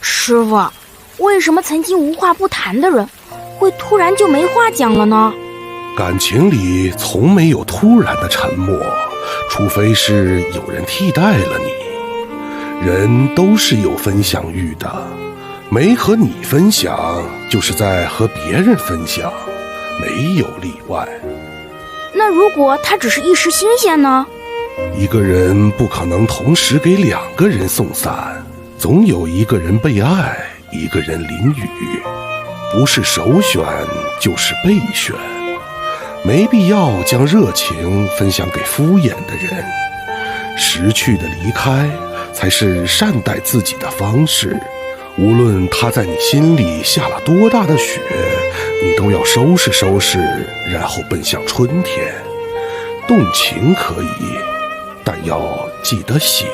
师傅，为什么曾经无话不谈的人，会突然就没话讲了呢？感情里从没有突然的沉默，除非是有人替代了你。人都是有分享欲的，没和你分享，就是在和别人分享，没有例外。那如果他只是一时新鲜呢？一个人不可能同时给2个人送伞，总有一个人被爱，一个人淋雨，不是首选就是备选。没必要将热情分享给敷衍的人，识趣的离开才是善待自己的方式。无论他在你心里下了多大的雪，你都要收拾收拾，然后奔向春天。动情可以，但要记得醒。